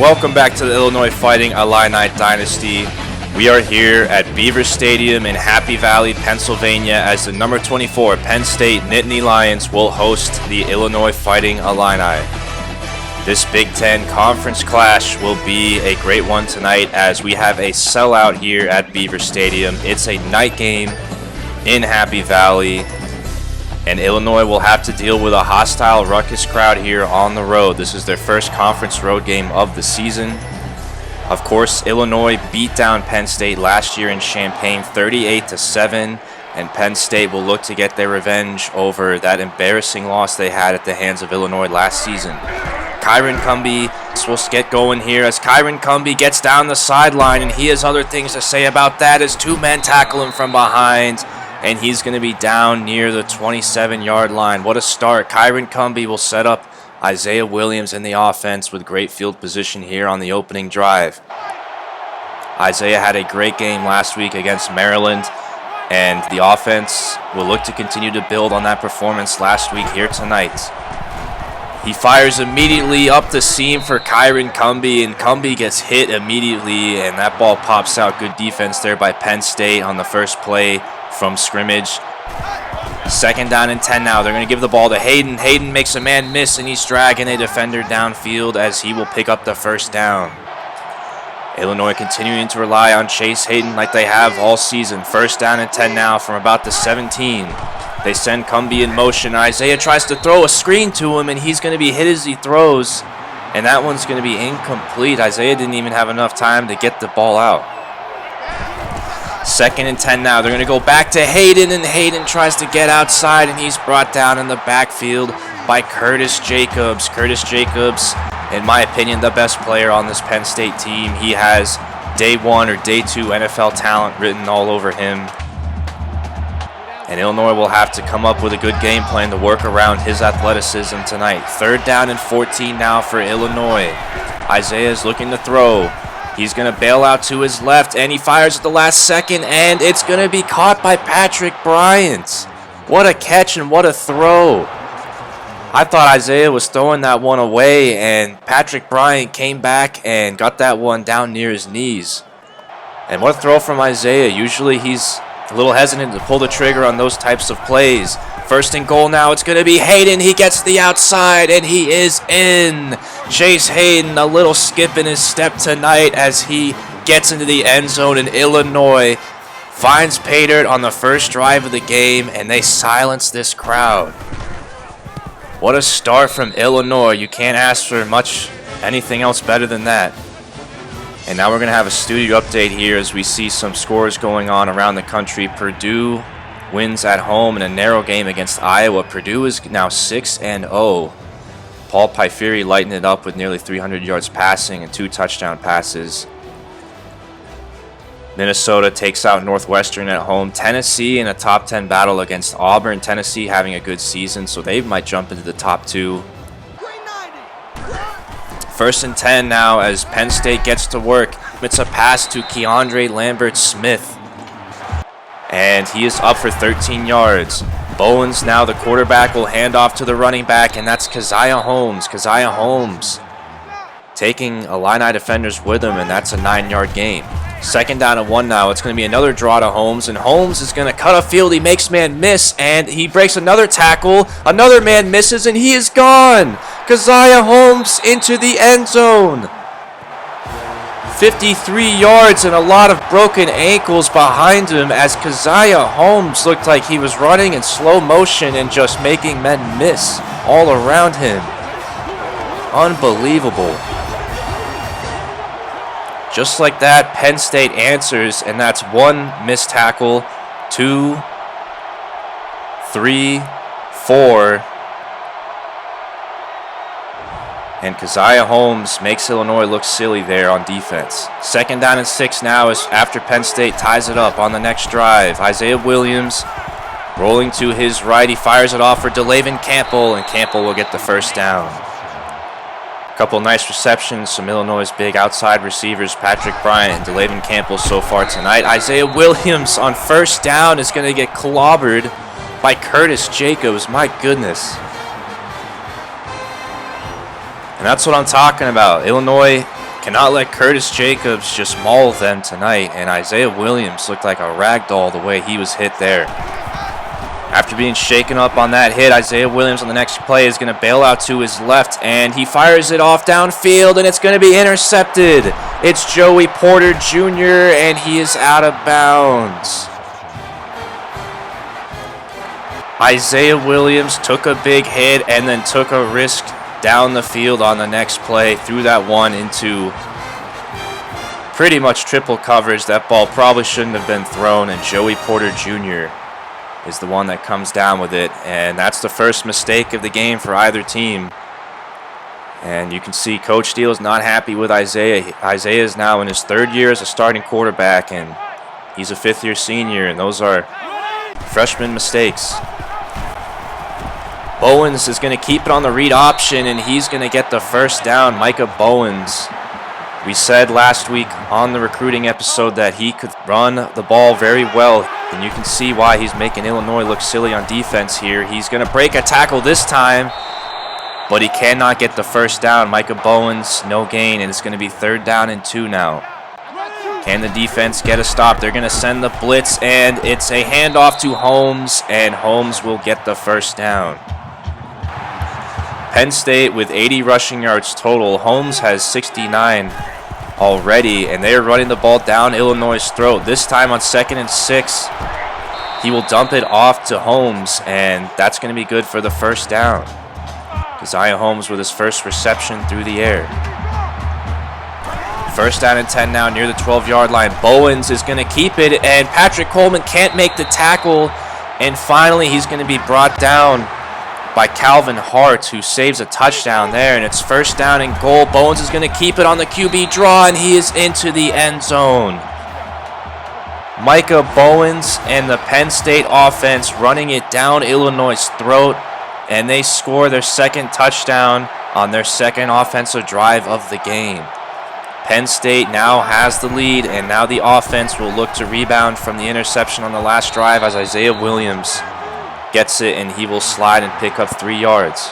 welcome back to the Illinois Fighting Illini Dynasty. We are here at Beaver Stadium in Happy Valley, Pennsylvania, as the number 24 Penn State Nittany Lions will host the Illinois Fighting Illini. This Big Ten conference clash will be a great one tonight as we have a sellout here at Beaver Stadium. It's a night game in Happy Valley, and Illinois will have to deal with a hostile ruckus crowd here on the road. This is their first conference road game of the season. Of course, Illinois beat down Penn State last year in Champaign 38-7, and Penn State will look to get their revenge over that embarrassing loss they had at the hands of Illinois last season. Kyron Cumby will get going here as Kyron Cumby gets down the sideline, and he has other things to say about that as two men tackle him from behind, and he's going to be down near the 27-yard line. What a start. Kyron Cumby will set up Isaiah Williams in the offense with great field position here on the opening drive. Isaiah had a great game last week against Maryland, and the offense will look to continue to build on that performance last week here tonight. He fires immediately up the seam for Kyron Cumby, and Cumby gets hit immediately, and that ball pops out. Good defense there by Penn State on the first play from scrimmage. Second down and 10 now. They're going to give the ball to Hayden. Hayden makes a man miss, and he's dragging a defender downfield as he will pick up the first down. Illinois continuing to rely on Chase Hayden like they have all season. First down and 10 now from about the 17. They send Cumby in motion. Isaiah tries to throw a screen to him, and he's going to be hit as he throws, and that one's going to be incomplete. Isaiah didn't even have enough time to get the ball out. Second and 10 now. They're going to go back to Hayden, and Hayden tries to get outside, and he's brought down in the backfield by Curtis Jacobs. Curtis Jacobs, in my opinion, the best player on this Penn State team. He has day one or day two NFL talent written all over him. And Illinois will have to come up with a good game plan to work around his athleticism tonight. Third down and 14 now for Illinois. Isaiah is looking to throw. He's going to bail out to his left, and he fires at the last second, and it's going to be caught by Patrick Bryant. What a catch and what a throw. I thought Isaiah was throwing that one away, and Patrick Bryant came back and got that one down near his knees. And what a throw from Isaiah. Usually he's a little hesitant to pull the trigger on those types of plays. First and goal now. It's going to be Hayden. He gets the outside, and he is in. Chase Hayden, a little skip in his step tonight as he gets into the end zone, and Illinois finds pay dirt on the first drive of the game, and they silence this crowd. What a start from Illinois. You can't ask for much anything else better than that. And now we're going to have a studio update here as we see some scores going on around the country. Purdue wins at home in a narrow game against Iowa. Purdue is now 6-0. Paul Pyferi lighting it up with nearly 300 yards passing and 2 touchdown passes. Minnesota takes out Northwestern at home. Tennessee in a top 10 battle against Auburn. Tennessee having a good season, so they might jump into the top 2. First and 10 now as Penn State gets to work. It's a pass to Keandre Lambert-Smith, and he is up for 13 yards. Bowens, now the quarterback, will hand off to the running back, and that's Keziah Holmes. Keziah Holmes taking Illini defenders with him, and that's a 9-yard gain. Second down and 1 now. It's going to be another draw to Holmes, and Holmes is going to cut a field. He makes man miss, and he breaks another tackle. Another man misses, and he is gone. Keziah Holmes into the end zone. 53 yards and a lot of broken ankles behind him as Keziah Holmes looked like he was running in slow motion and just making men miss all around him. Unbelievable. Just like that, Penn State answers, and that's 1 missed tackle, 2, 3, 4. And Keziah Holmes makes Illinois look silly there on defense. Second down and 6 now is after Penn State ties it up on the next drive. Isaiah Williams rolling to his right. He fires it off for DeLayvin Campbell, and Campbell will get the first down. A couple nice receptions from Illinois' big outside receivers, Patrick Bryant and DeLayvin Campbell so far tonight. Isaiah Williams on first down is going to get clobbered by Curtis Jacobs. My goodness. And that's what I'm talking about. Illinois Cannot let Curtis Jacobs just maul them tonight, and Isaiah Williams looked like a rag doll the way he was hit there. After being shaken up on that hit, Isaiah Williams on the next play is going to bail out to his left, and he fires it off downfield, and it's going to be intercepted. It's Joey Porter Jr., and he is out of bounds. Isaiah Williams took a big hit and then took a risk down the field on the next play, threw that one into pretty much triple coverage. That ball probably shouldn't have been thrown, and Joey Porter Jr. is the one that comes down with it, and that's the first mistake of the game for either team. And you can see Coach Steele is not happy with Isaiah. Isaiah is now in his third year as a starting quarterback, and he's a fifth-year senior, and those are freshman mistakes. Bowens is going to keep it on the read option, and he's going to get the first down. Micah Bowens. We said last week on the recruiting episode that he could run the ball very well, and you can see why he's making Illinois look silly on defense here. He's going to break a tackle this time, but he cannot get the first down. Micah Bowens, no gain, and it's going to be 3rd down and 2 now. Can the defense get a stop? They're going to send the blitz, and it's a handoff to Holmes, and Holmes will get the first down. Penn State with 80 rushing yards total. Holmes has 69 already, and they are running the ball down Illinois' throat. This time on 2nd and 6, he will dump it off to Holmes, and that's going to be good for the first down. Keziah Holmes with his first reception through the air. 1st down and 10 now near the 12-yard line. Bowens is going to keep it, and Patrick Coleman can't make the tackle, and finally he's going to be brought down by Calvin Hart, who saves a touchdown there, and it's 1st down and goal. Bowens is going to keep it on the QB draw, and he is into the end zone. Micah Bowens and the Penn State offense running it down Illinois' throat, and they score their 2nd touchdown on their 2nd offensive drive of the game. Penn State now has the lead, and now the offense will look to rebound from the interception on the last drive as Isaiah Williams gets it, and he will slide and pick up 3 yards.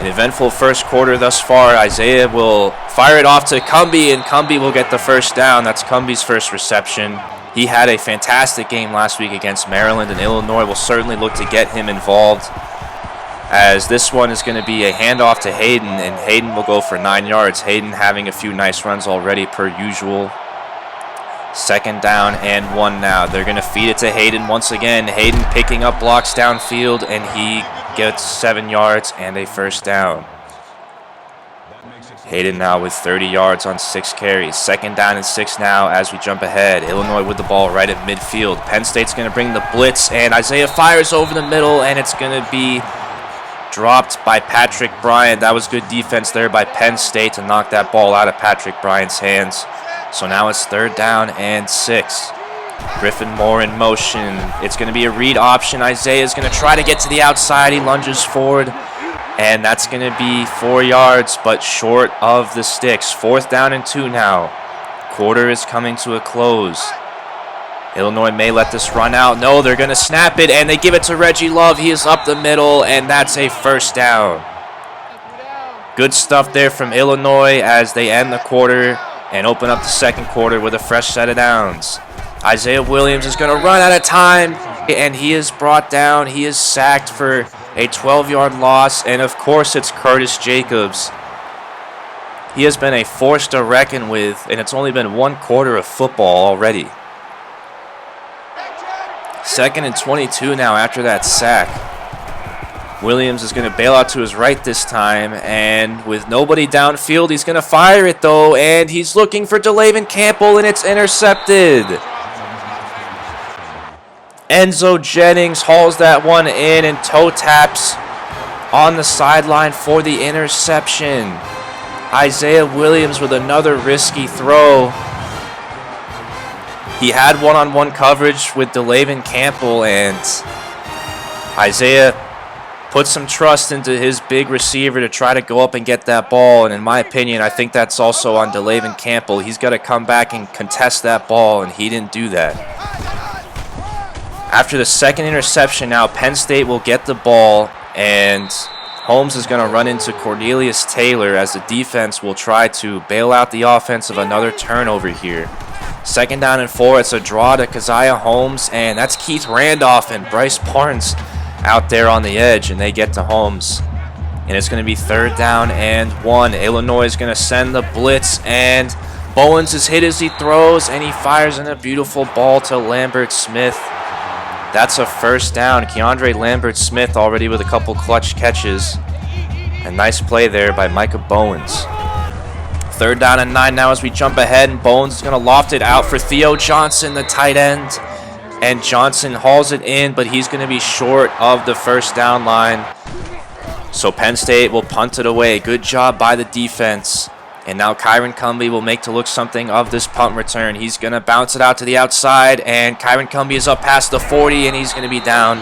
An eventful first quarter thus far. Isaiah will fire it off to Cumbie, and Cumbie will get the first down. That's Cumbie's first reception. He had a fantastic game last week against Maryland, and Illinois will certainly look to get him involved, as this one is going to be a handoff to Hayden, and Hayden will go for 9 yards. Hayden having a few nice runs already per usual. 2nd down and 1 now. They're going to feed it to Hayden once again. Hayden picking up blocks downfield, and he gets 7 yards and a first down. Hayden now with 30 yards on 6 carries. 2nd down and 6 now as we jump ahead. Illinois with the ball right at midfield. Penn State's going to bring the blitz, and Isaiah fires over the middle, and it's going to be dropped by Patrick Bryant. That was good defense there by Penn State to knock that ball out of Patrick Bryant's hands. So now it's 3rd down and 6. Griffin Moore in motion. It's going to be a read option. Isaiah's going to try to get to the outside. He lunges forward, and that's going to be 4 yards, but short of the sticks. 4th down and 2 now. Quarter is coming to a close. Illinois may let this run out. No, they're going to snap it, and they give it to Reggie Love. He is up the middle, and that's a first down. Good stuff there from Illinois as they end the quarter and open up the 2nd quarter with a fresh set of downs. Isaiah Williams is going to run out of time, and he is brought down. He is sacked for a 12-yard loss, and of course it's Curtis Jacobs. He has been a force to reckon with, and it's only been 1 quarter of football already. 2nd and 22 now after that sack. Williams is going to bail out to his right this time, and with nobody downfield, he's going to fire it though, and he's looking for DeLayvin Campbell, and it's intercepted. Enzo Jennings hauls that one in and toe taps on the sideline for the interception. Isaiah Williams with another risky throw. He had one-on-one coverage with DeLayvin Campbell, and Isaiah put some trust into his big receiver to try to go up and get that ball. And in my opinion, I think that's also on DeLayvin Campbell. He's got to come back and contest that ball, and he didn't do that. After the 2nd interception now, Penn State will get the ball, and Holmes is going to run into Cornelius Taylor as the defense will try to bail out the offense of another turnover here. 2nd down and 4. It's a draw to Keziah Holmes, and that's Keith Randolph and Bryce Barnes out there on the edge, and they get to Holmes. And it's going to be 3rd down and 1. Illinois is going to send the blitz, and Bowens is hit as he throws, and he fires in a beautiful ball to Lambert Smith. That's a 1st down. Keandre Lambert Smith already with a couple clutch catches. A nice play there by Micah Bowens. 3rd down and 9 now as we jump ahead, and Bowens is going to loft it out for Theo Johnson, the tight end. And Johnson hauls it in, but he's going to be short of the 1st down line. So Penn State will punt it away. Good job by the defense. And now Kyron Cumbie will make to look something of this punt return. He's going to bounce it out to the outside, and Kyron Cumbie is up past the 40, and he's going to be down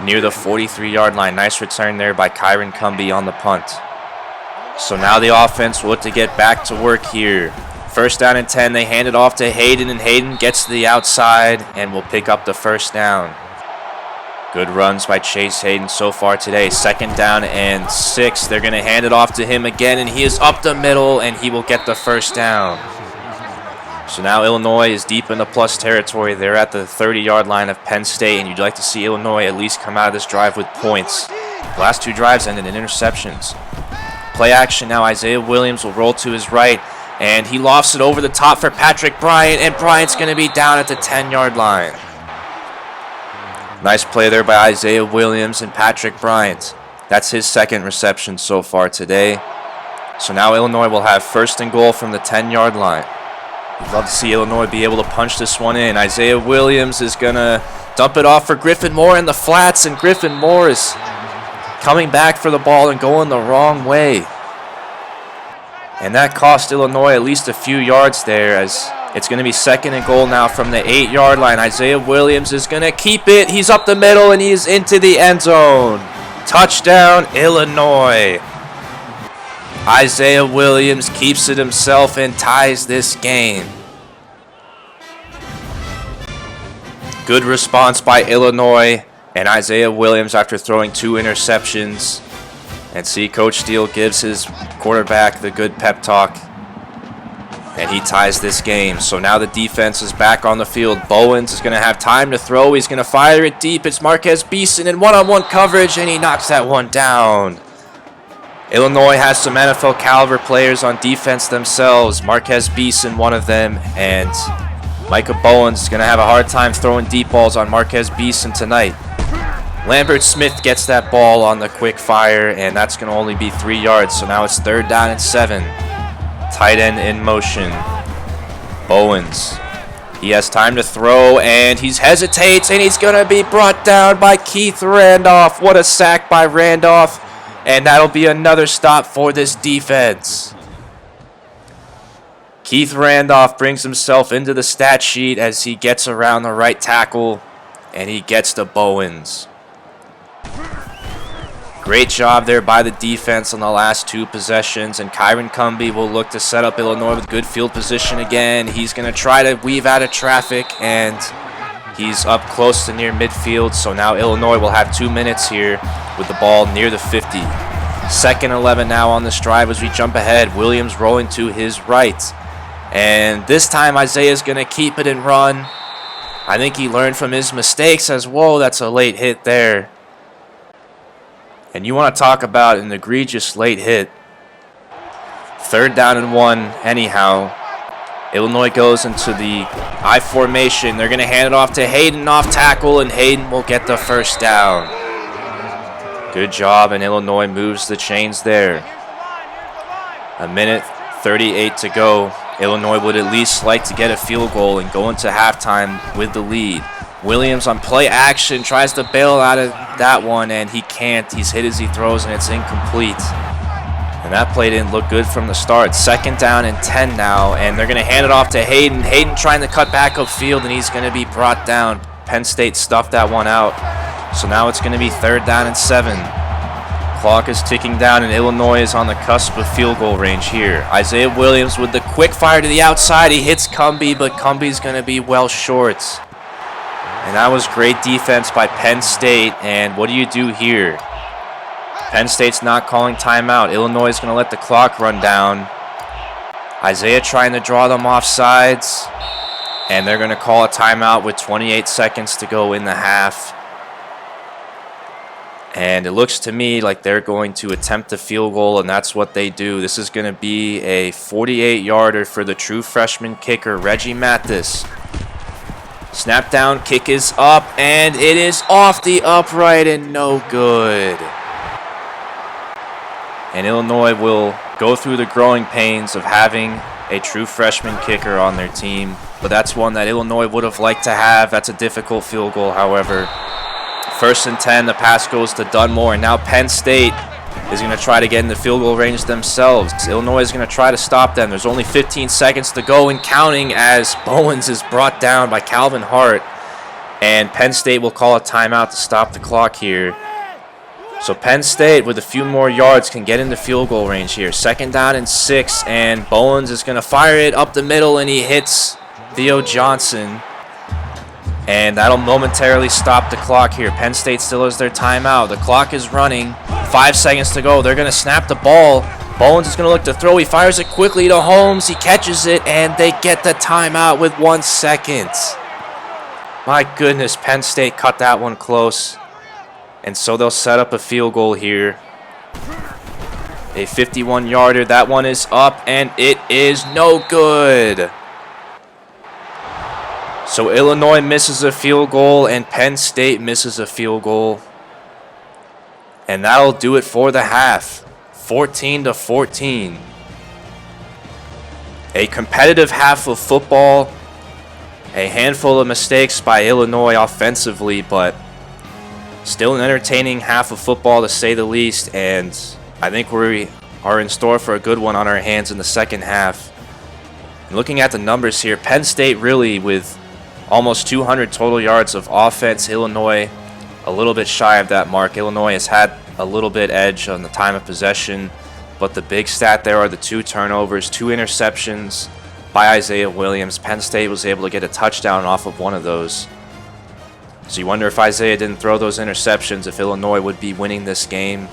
near the 43-yard line. Nice return there by Kyron Cumbie on the punt. So now the offense will look to get back to work here. 1st down and 10. They hand it off to Hayden, and Hayden gets to the outside and will pick up the 1st down. Good runs by Chase Hayden so far today. 2nd down and 6. They're going to hand it off to him again, and he is up the middle, and he will get the 1st down. So now Illinois is deep in the plus territory. They're at the 30-yard line of Penn State, and you'd like to see Illinois at least come out of this drive with points. The last 2 drives ended in interceptions. Play action now. Isaiah Williams will roll to his right, and he lofts it over the top for Patrick Bryant, and Bryant's going to be down at the 10-yard line. Nice play there by Isaiah Williams and Patrick Bryant. That's his 2nd reception so far today. So now Illinois will have 1st and goal from the 10-yard line. We'd love to see Illinois be able to punch this one in. Isaiah Williams is going to dump it off for Griffin Moore in the flats, and Griffin Moore is coming back for the ball and going the wrong way. And that cost Illinois at least a few yards there, as it's going to be 2nd and goal now from the 8-yard line. Isaiah Williams is going to keep it. He's up the middle, and he's into the end zone. Touchdown, Illinois. Isaiah Williams keeps it himself and ties this game. Good response by Illinois and Isaiah Williams after throwing 2 interceptions. And see, Coach Steele gives his quarterback the good pep talk, and he ties this game. So now the defense is back on the field. Bowens is going to have time to throw. He's going to fire it deep. It's Marquez Beeson in one-on-one coverage, and he knocks that one down. Illinois has some NFL caliber players on defense themselves. Marquez Beeson, one of them, and Micah Bowens is going to have a hard time throwing deep balls on Marquez Beeson tonight. Lambert Smith gets that ball on the quick fire, and that's going to only be 3 yards. So now it's 3rd down and 7. Tight end in motion. Bowens. He has time to throw, and he hesitates, and he's going to be brought down by Keith Randolph. What a sack by Randolph. And that'll be another stop for this defense. Keith Randolph brings himself into the stat sheet as he gets around the right tackle, and he gets to Bowens. Great job there by the defense on the last 2 possessions, and Kyron Cumbie will look to set up Illinois with good field position again. He's going to try to weave out of traffic, and he's up close to near midfield. So now Illinois will have 2 minutes here with the ball near the 50. 2nd 11 now on this drive as we jump ahead. Williams rolling to his right, and this time Isaiah's going to keep it and run. I think he learned from his mistakes, as whoa, that's a late hit there. And you want to talk about an egregious late hit. 3rd down and 1 anyhow. Illinois goes into the I formation. They're going to hand it off to Hayden off tackle, and Hayden will get the 1st down. Good job, and Illinois moves the chains there. 1:38 to go. Illinois would at least like to get a field goal and go into halftime with the lead. Williams on play action tries to bail out of that one, and he can't. He's hit as he throws, and it's incomplete. And that play didn't look good from the start. 2nd down and 10 now, and they're going to hand it off to Hayden. Hayden trying to cut back upfield, and he's going to be brought down. Penn State stuffed that one out. So now it's going to be 3rd down and 7. Clock is ticking down, and Illinois is on the cusp of field goal range here. Isaiah Williams with the quick fire to the outside. He hits Cumbie, but Cumbie's going to be well short. And that was great defense by Penn State. And what do you do here? Penn State's not calling timeout. Illinois is going to let the clock run down. Isaiah trying to draw them off sides. And they're going to call a timeout with 28 seconds to go in the half. And it looks to me like they're going to attempt a field goal, and that's what they do. This is going to be a 48-yarder for the true freshman kicker, Reggie Mathis. Snap down, kick is up, and it is off the upright and no good. And Illinois will go through the growing pains of having a true freshman kicker on their team. But that's one that Illinois would have liked to have. That's a difficult field goal, however. 1st and 10, the pass goes to Dunmore, and now Penn State is going to try to get in the field goal range themselves. Illinois is going to try to stop them. There's only 15 seconds to go and counting as Bowens is brought down by Calvin Hart, and Penn State will call a timeout to stop the clock here. So Penn State, with a few more yards, can get into field goal range here. 2nd down and 6, and Bowens is going to fire it up the middle, and he hits Theo Johnson. And that'll momentarily stop the clock here. Penn State still has their timeout. The clock is running. 5 seconds to go. They're going to snap the ball. Bowens is going to look to throw. He fires it quickly to Holmes. He catches it, and they get the timeout with 1 second. My goodness, Penn State cut that one close. And so they'll set up a field goal here. A 51-yarder. That one is up, and it is no good. So Illinois misses a field goal, and Penn State misses a field goal. And that'll do it for the half. 14-14. A competitive half of football. A handful of mistakes by Illinois offensively, but still an entertaining half of football to say the least. And I think we are in store for a good one on our hands in the second half. And looking at the numbers here, Penn State really with almost 200 total yards of offense. Illinois a little bit shy of that mark. Illinois has had a little bit edge on the time of possession, but the big stat there are the 2 turnovers, 2 interceptions by Isaiah Williams. Penn State was able to get a touchdown off of one of those. So you wonder if Isaiah didn't throw those interceptions, if Illinois would be winning this game.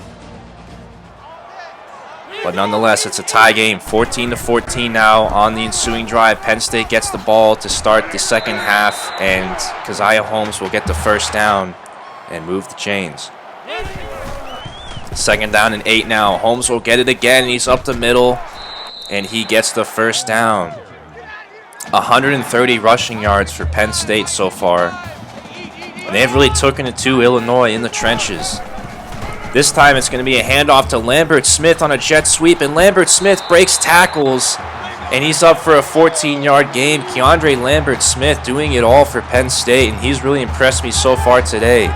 But nonetheless, it's a tie game, 14-14 now on the ensuing drive. Penn State gets the ball to start the second half, and Keziah Holmes will get the first down and move the chains. 2nd down and 8 now. Holmes will get it again. He's up the middle, and he gets the first down. 130 rushing yards for Penn State so far. And they've really taken it to Illinois in the trenches. This time it's going to be a handoff to Lambert Smith on a jet sweep, and Lambert Smith breaks tackles, and he's up for a 14-yard game. Keandre Lambert Smith doing it all for Penn State, and he's really impressed me so far today.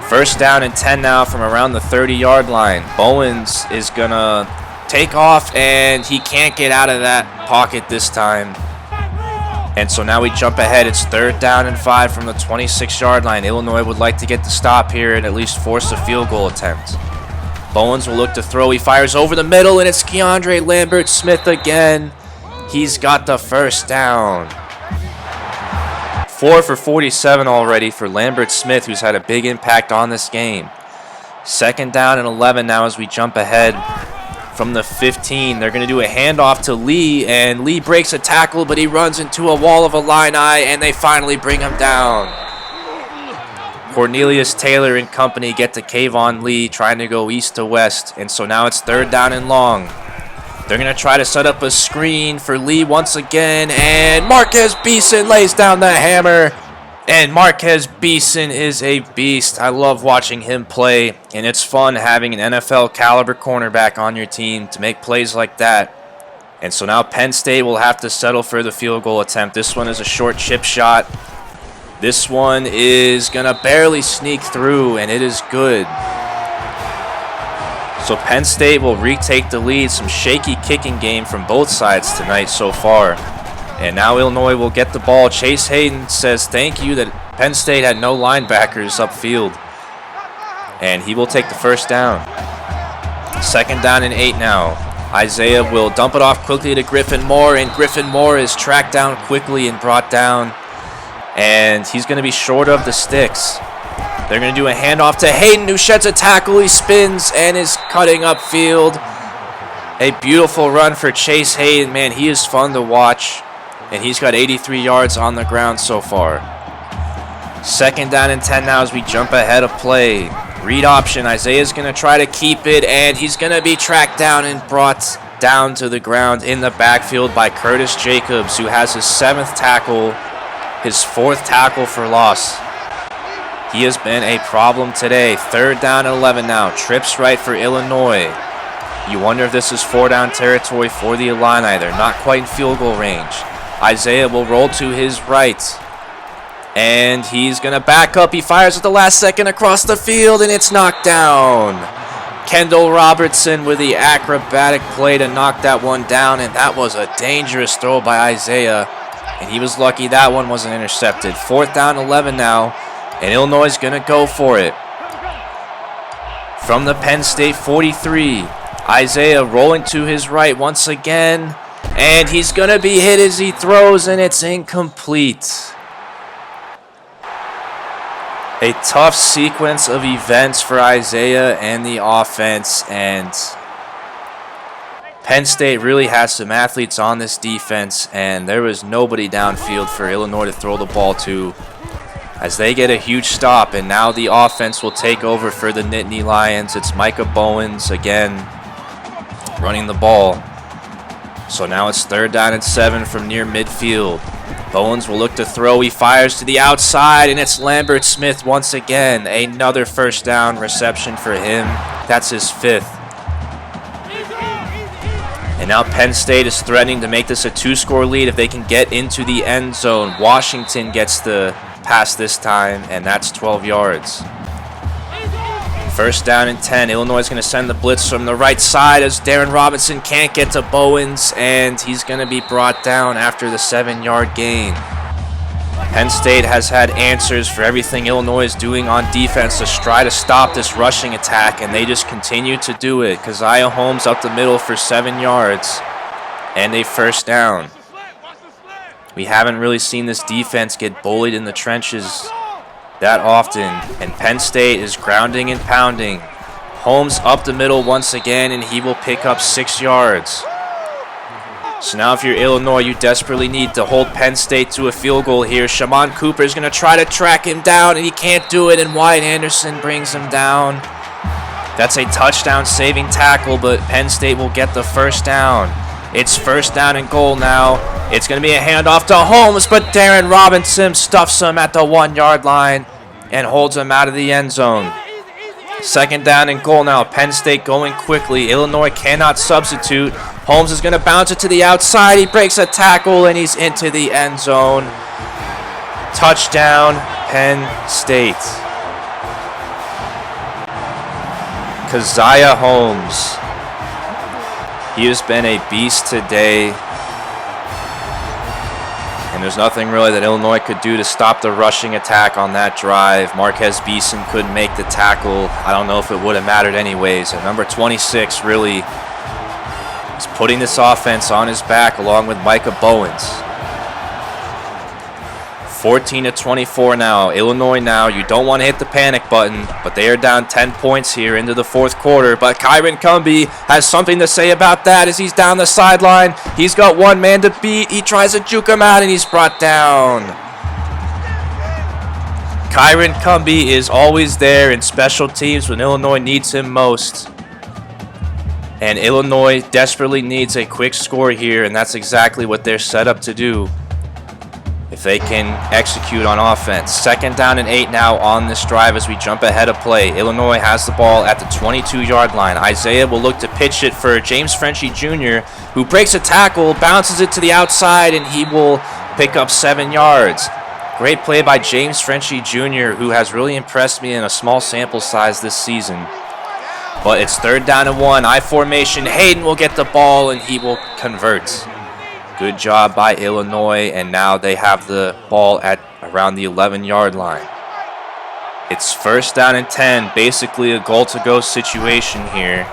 1st down and 10 now from around the 30-yard line. Bowens is going to take off, and he can't get out of that pocket this time. And so now we jump ahead. It's 3rd down and 5 from the 26-yard line. Illinois would like to get the stop here and at least force a field goal attempt. Bowens will look to throw. He fires over the middle, and it's Keandre Lambert Smith again. He's got the first down. 4 for 47 already for Lambert Smith, who's had a big impact on this game. 2nd down and 11 now as we jump ahead. From the 15, they're going to do a handoff to Lee, and Lee breaks a tackle, but he runs into a wall of Illini, and they finally bring him down. Cornelius Taylor and company get to Kayvon Lee, trying to go east to west, and so now it's 3rd down and long. They're going to try to set up a screen for Lee once again, and Marquez Beeson lays down the hammer. And Marquez Beeson is a beast. I love watching him play, and it's fun having an NFL caliber cornerback on your team to make plays like that. And so now Penn State will have to settle for the field goal attempt. This one is a short chip shot. This one is going to barely sneak through, and it is good. So Penn State will retake the lead. Some shaky kicking game from both sides tonight so far. And now Illinois will get the ball. Chase Hayden says thank you that Penn State had no linebackers upfield. And he will take the first down. 2nd down and 8 now. Isaiah will dump it off quickly to Griffin Moore, and Griffin Moore is tracked down quickly and brought down. And he's going to be short of the sticks. They're going to do a handoff to Hayden, who sheds a tackle. He spins and is cutting upfield. A beautiful run for Chase Hayden. Man, he is fun to watch. And he's got 83 yards on the ground so far. 2nd down and 10 now as we jump ahead of play. Read option. Isaiah's going to try to keep it, and he's going to be tracked down and brought down to the ground in the backfield by Curtis Jacobs, who has his 7th tackle, his 4th tackle for loss. He has been a problem today. 3rd down and 11 now. Trips right for Illinois. You wonder if this is 4-down territory for the Illini. They're not quite in field goal range. Isaiah will roll to his right. And he's going to back up. He fires at the last second across the field, and it's knocked down. Kendall Robertson with the acrobatic play to knock that one down, and that was a dangerous throw by Isaiah. And he was lucky that one wasn't intercepted. 4th down, 11 now, and Illinois is going to go for it. From the Penn State 43, Isaiah rolling to his right once again, and he's going to be hit as he throws, and it's incomplete. A tough sequence of events for Isaiah and the offense, and Penn State really has some athletes on this defense, and there was nobody downfield for Illinois to throw the ball to as they get a huge stop, and now the offense will take over for the Nittany Lions. It's Micah Bowens again running the ball. So now it's 3rd down and 7 from near midfield. Bowens will look to throw. He fires to the outside, and it's Lambert Smith once again. Another 1st down reception for him. That's his 5th. And now Penn State is threatening to make this a 2-score lead if they can get into the end zone. Washington gets the pass this time, and that's 12 yards. 1st down and 10. Illinois is going to send the blitz from the right side as Darren Robinson can't get to Bowens, and he's going to be brought down after the 7-yard gain. Penn State has had answers for everything Illinois is doing on defense to try to stop this rushing attack, and they just continue to do it. Keziah Holmes up the middle for 7 yards and a 1st down. We haven't really seen this defense get bullied in the trenches that often, and Penn State is grounding and pounding. Holmes up the middle once again, and he will pick up 6 yards. So now if you're Illinois, you desperately need to hold Penn State to a field goal here. Shamon Cooper is going to try to track him down, and he can't do it, and Wyatt Anderson brings him down. That's a touchdown-saving tackle, but Penn State will get the 1st down. It's 1st down and goal now. It's going to be a handoff to Holmes, but Darren Robinson stuffs him at the 1-yard line and holds him out of the end zone. 2nd down and goal now. Penn State going quickly. Illinois cannot substitute. Holmes is going to bounce it to the outside. He breaks a tackle, and he's into the end zone. Touchdown, Penn State. Keziah Holmes. He has been a beast today. And there's nothing really that Illinois could do to stop the rushing attack on that drive. Marquez Beeson couldn't make the tackle. I don't know if it would have mattered anyways. And number 26 really is putting this offense on his back along with Micah Bowens. 14-24 now. Illinois now. You don't want to hit the panic button, but they are down 10 points here into the 4th quarter. But Kyron Cumbie has something to say about that as he's down the sideline. He's got one man to beat. He tries to juke him out, and he's brought down. Kyron Cumbie is always there in special teams when Illinois needs him most. And Illinois desperately needs a quick score here, and that's exactly what they're set up to do if they can execute on offense. 2nd down and 8 now on this drive as we jump ahead of play. Illinois has the ball at the 22-yard line. Isaiah will look to pitch it for James Frenchie Jr., who breaks a tackle, bounces it to the outside, and he will pick up 7 yards. Great play by James Frenchie Jr., who has really impressed me in a small sample size this season. But it's 3rd down and 1. I formation. Hayden will get the ball, and he will convert. Good job by Illinois, and now they have the ball at around the 11-yard line. It's 1st down and 10, basically a goal-to-go situation here.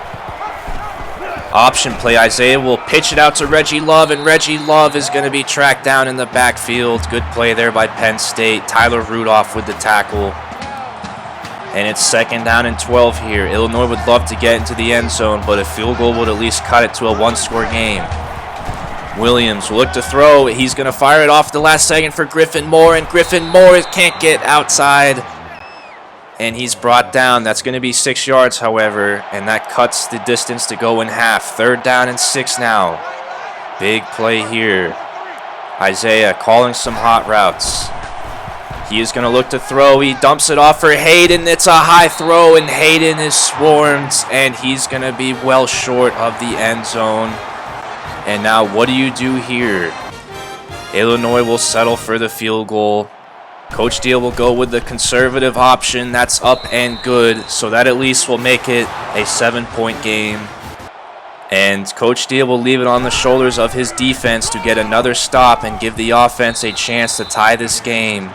Option play. Isaiah will pitch it out to Reggie Love, and Reggie Love is going to be tracked down in the backfield. Good play there by Penn State. Tyler Rudolph with the tackle. And it's 2nd down and 12 here. Illinois would love to get into the end zone, but a field goal would at least cut it to a one-score game. Williams will look to throw. He's going to fire it off at the last second for Griffin Moore, and Griffin Moore can't get outside. And he's brought down. That's going to be 6 yards, however, and that cuts the distance to go in half. 3rd down and 6 now. Big play here. Isaiah calling some hot routes. He is going to look to throw. He dumps it off for Hayden. It's a high throw, and Hayden is swarmed, and he's going to be well short of the end zone. And now what do you do here? Illinois will settle for the field goal. Coach Deal will go with the conservative option. That's up and good, so that at least will make it a 7-point game. And Coach Deal will leave it on the shoulders of his defense to get another stop and give the offense a chance to tie this game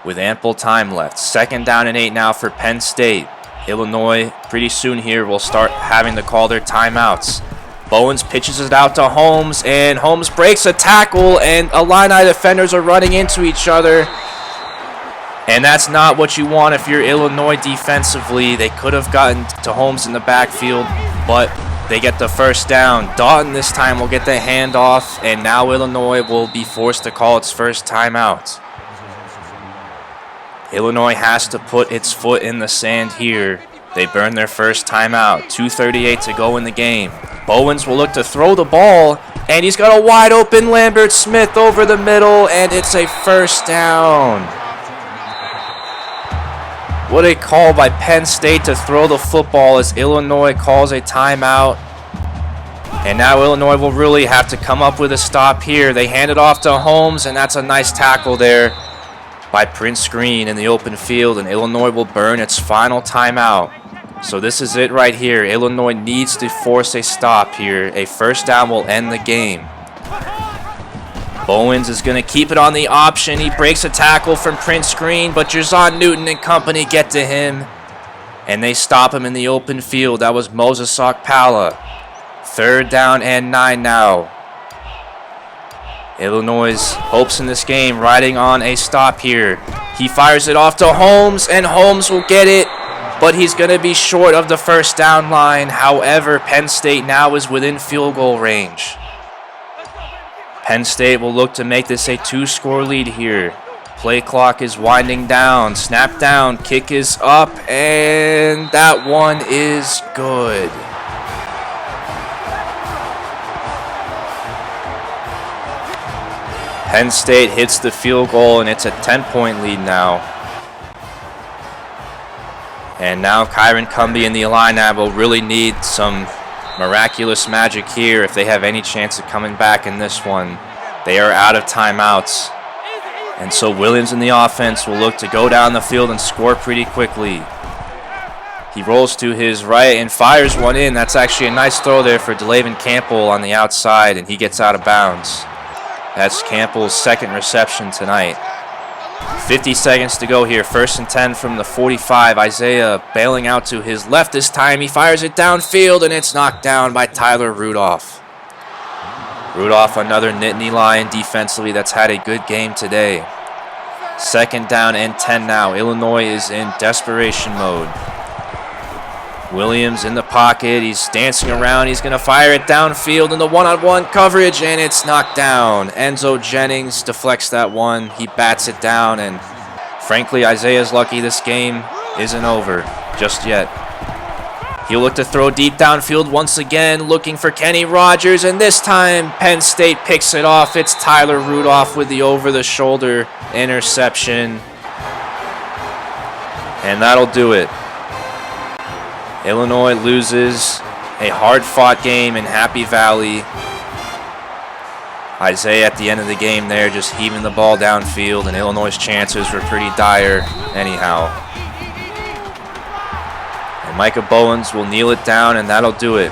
with ample time left. 2nd down and 8 now for Penn State. Illinois pretty soon here will start having to call their timeouts. Bowens pitches it out to Holmes, and Holmes breaks a tackle, and Illini defenders are running into each other. And that's not what you want if you're Illinois defensively. They could have gotten to Holmes in the backfield, but they get the 1st down. Doughton this time will get the handoff, and now Illinois will be forced to call its first timeout. Illinois has to put its foot in the sand here. They burn their first timeout. 2:38 to go in the game. Bowens will look to throw the ball, and he's got a wide open Lambert Smith over the middle, and it's a 1st down. What a call by Penn State to throw the football as Illinois calls a timeout. And now Illinois will really have to come up with a stop here. They hand it off to Holmes, and that's a nice tackle there by Prince Green in the open field, and Illinois will burn its final timeout. So this is it right here. Illinois needs to force a stop here. A 1st down will end the game. Bowens is going to keep it on the option. He breaks a tackle from Prince Green, but Jerzon Newton and company get to him, and they stop him in the open field. That was Moses Okpala. 3rd down and 9 now. Illinois' hopes in this game riding on a stop here. He fires it off to Holmes, and Holmes will get it, but he's going to be short of the 1st down line. However, Penn State now is within field goal range. Penn State will look to make this a 2-score lead here. Play clock is winding down. Snap down, kick is up, and that one is good. Penn State hits the field goal, and it's a 10-point lead now. And now Kyron Cumbie and the Illini will really need some miraculous magic here if they have any chance of coming back in this one. They are out of timeouts. And so Williams in the offense will look to go down the field and score pretty quickly. He rolls to his right and fires one in. That's actually a nice throw there for DeLayvin Campbell on the outside, and he gets out of bounds. That's Campbell's 2nd reception tonight. 50 seconds to go here. 1st and 10 from the 45. Isaiah bailing out to his left this time. He fires it downfield, and it's knocked down by Tyler Rudolph. Rudolph, another Nittany Lion defensively that's had a good game today. 2nd down and 10 now. Illinois is in desperation mode. Williams in the pocket. He's dancing around. He's going to fire it downfield in the one-on-one coverage, and it's knocked down. Enzo Jennings deflects that one. He bats it down, and frankly, Isaiah's lucky this game isn't over just yet. He'll look to throw deep downfield once again, looking for Kenny Rogers, and this time Penn State picks it off. It's Tyler Rudolph with the over-the-shoulder interception, and that'll do it. Illinois loses a hard-fought game in Happy Valley. Isaiah at the end of the game there just heaving the ball downfield, and Illinois' chances were pretty dire anyhow. And Micah Bowens will kneel it down, and that'll do it.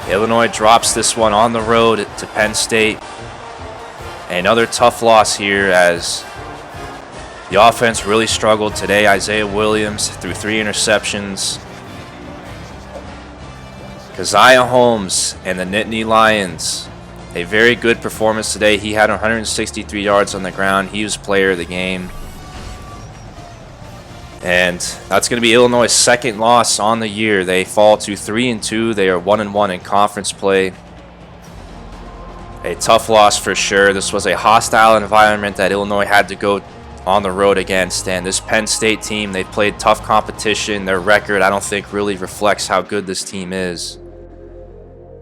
Illinois drops this one on the road to Penn State. Another tough loss here as the offense really struggled today. Isaiah Williams threw 3 interceptions. Keziah Holmes and the Nittany Lions, a very good performance today. He had 163 yards on the ground. He was player of the game. And that's going to be Illinois' second loss on the year. They fall to 3-2. They are 1-1 in conference play. A tough loss for sure. This was a hostile environment that Illinois had to go on the road against. And this Penn State team, they played tough competition. Their record, I don't think, really reflects how good this team is.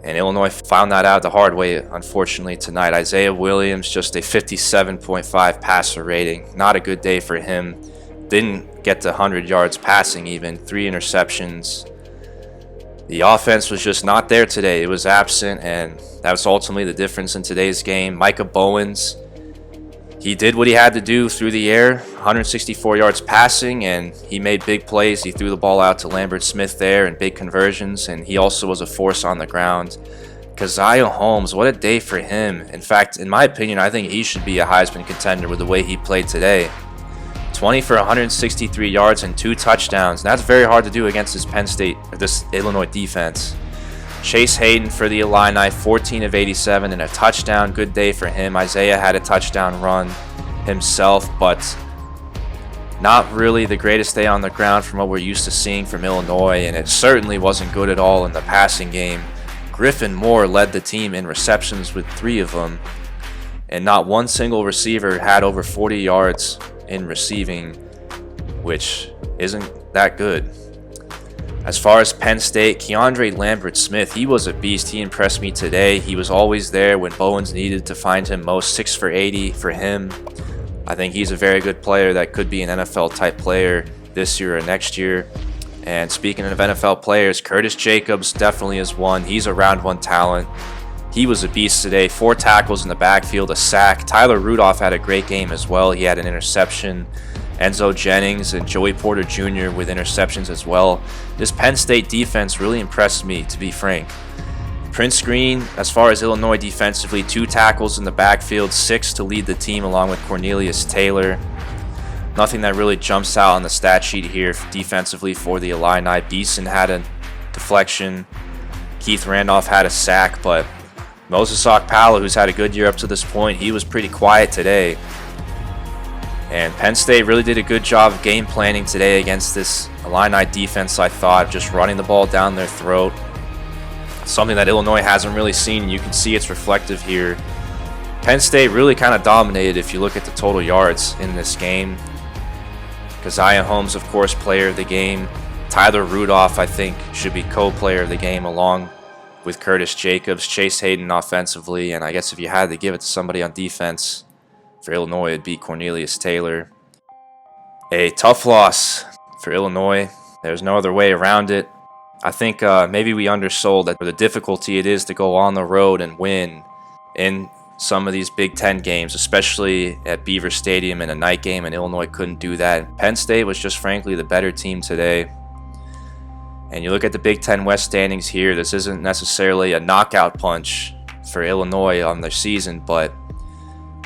And Illinois found that out the hard way, unfortunately, tonight. Isaiah Williams, just a 57.5 passer rating. Not a good day for him. Didn't get to 100 yards passing even. 3 interceptions. The offense was just not there today. It was absent, and that was ultimately the difference in today's game. Micah Bowens, he did what he had to do through the air. 164 yards passing, and he made big plays. He threw the ball out to Lambert Smith there in big conversions, and he also was a force on the ground. Keziah Holmes, what a day for him. In fact, in my opinion, I think he should be a Heisman contender with the way he played today. 20 for 163 yards and 2 touchdowns. And that's very hard to do against this Illinois defense. Chase Hayden for the Illini, 14 of 87 and a touchdown. Good day for him. Isaiah had a touchdown run himself, but not really the greatest day on the ground from what we're used to seeing from Illinois, and it certainly wasn't good at all in the passing game. Griffin Moore led the team in receptions with 3 of them, and not one single receiver had over 40 yards in receiving, which isn't that good. As far as Penn State, Keandre Lambert Smith, he was a beast. He impressed me today. He was always there when Bowens needed to find him most. 6 for 80 for him. I think he's a very good player that could be an NFL type player this year or next year. And speaking of NFL players, Curtis Jacobs definitely is one. He's a round 1 talent. He was a beast today. 4 tackles in the backfield, a sack. Tyler Rudolph had a great game as well. He had an interception. Enzo Jennings and Joey Porter Jr. with interceptions as well. This Penn State defense really impressed me, to be frank. Prince Green, as far as Illinois defensively, 2 tackles in the backfield, 6 to lead the team along with Cornelius Taylor. Nothing that really jumps out on the stat sheet here defensively for the Illini. Beeson had a deflection. Keith Randolph had a sack, but Moses Okpala, who's had a good year up to this point, he was pretty quiet today. And Penn State really did a good job of game planning today against this Illini defense, I thought, just running the ball down their throat. Something that Illinois hasn't really seen, and you can see it's reflective here. Penn State really kind of dominated if you look at the total yards in this game. Keziah Holmes, of course, player of the game. Tyler Rudolph, I think, should be co-player of the game along with Curtis Jacobs. Chase Hayden offensively, and I guess if you had to give it to somebody on defense for Illinois, it'd be Cornelius Taylor. A tough loss for Illinois. There's no other way around it. I think maybe we undersold that the difficulty it is to go on the road and win in some of these Big Ten games, especially at Beaver Stadium in a night game, and Illinois couldn't do that. Penn State was just frankly the better team today. And you look at the Big Ten West standings here, this isn't necessarily a knockout punch for Illinois on their season, but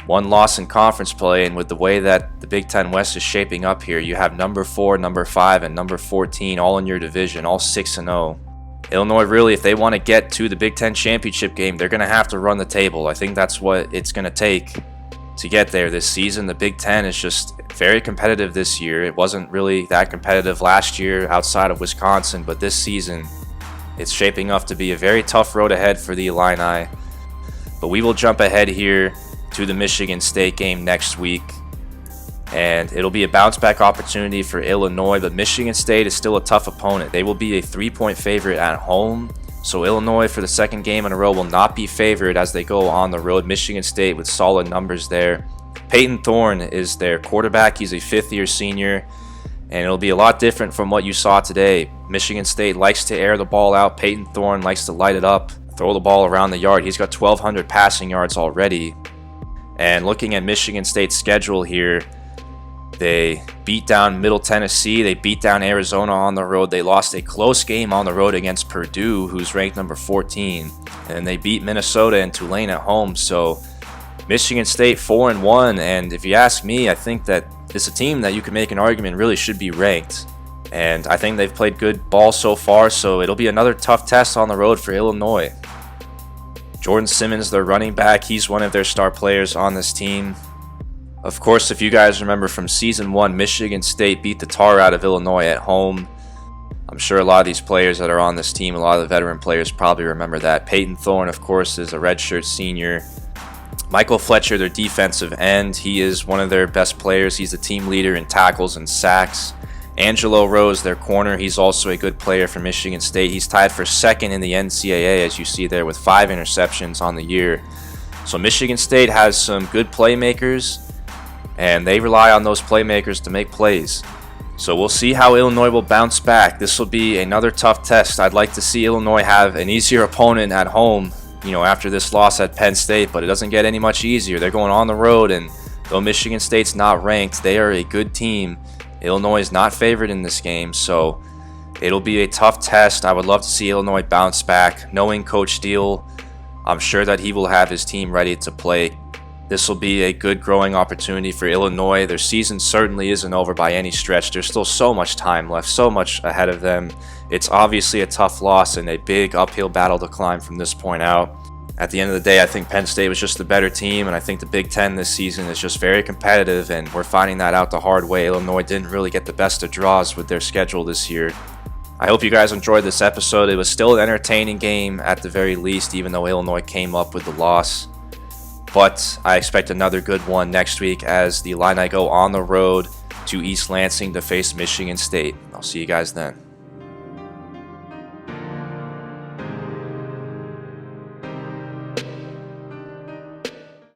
1 loss in conference play, and with the way that the Big Ten West is shaping up here, you have number 4, number 5, and number 14 all in your division, all 6-0. Illinois really, if they want to get to the Big Ten championship game, they're going to have to run the table. I think that's what it's going to take to get there this season. The Big Ten is just very competitive this year. It wasn't really that competitive last year outside of Wisconsin, but this season it's shaping up to be a very tough road ahead for the Illini. But we will jump ahead here to the Michigan State game next week, and it'll be a bounce back opportunity for Illinois, but Michigan State is still a tough opponent. They will be a 3-point favorite at home, so Illinois for the second game in a row will not be favored as they go on the road. Michigan State with solid numbers there. Peyton Thorne is their quarterback. He's a 5th-year senior, and it'll be a lot different from what you saw today. Michigan State likes to air the ball out. Peyton Thorne likes to light it up, throw the ball around the yard. He's got 1,200 passing yards already. And looking at Michigan State's schedule here, they beat down Middle Tennessee. They beat down Arizona on the road. They lost a close game on the road against Purdue, who's ranked number 14. And they beat Minnesota and Tulane at home. So Michigan State 4-1. And if you ask me, I think that it's a team that you can make an argument really should be ranked. And I think they've played good ball so far. So it'll be another tough test on the road for Illinois. Jordan Simmons, their running back, he's one of their star players on this team. Of course, if you guys remember from Season 1, Michigan State beat the tar out of Illinois at home. I'm sure a lot of these players that are on this team, a lot of the veteran players probably remember that. Peyton Thorne, of course, is a redshirt senior. Michael Fletcher, their defensive end, he is one of their best players. He's the team leader in tackles and sacks. Angelo Rose, their corner, he's also a good player for Michigan State. He's tied for second in the NCAA, as you see there, with 5 interceptions on the year. So Michigan State has some good playmakers, and they rely on those playmakers to make plays. So we'll see how Illinois will bounce back. This will be another tough test. I'd like to see Illinois have an easier opponent at home, after this loss at Penn State, but it doesn't get any much easier. They're going on the road, and though Michigan State's not ranked, they are a good team. Illinois is not favored in this game, so it'll be a tough test. I would love to see Illinois bounce back. Knowing Coach Steele, I'm sure that he will have his team ready to play. This will be a good growing opportunity for Illinois. Their season certainly isn't over by any stretch. There's still so much time left, so much ahead of them. It's obviously a tough loss and a big uphill battle to climb from this point out. At the end of the day, I think Penn State was just the better team, and I think the Big Ten this season is just very competitive, and we're finding that out the hard way. Illinois didn't really get the best of draws with their schedule this year. I hope you guys enjoyed this episode. It was still an entertaining game at the very least, even though Illinois came up with the loss. But I expect another good one next week as the Illini go on the road to East Lansing to face Michigan State. I'll see you guys then.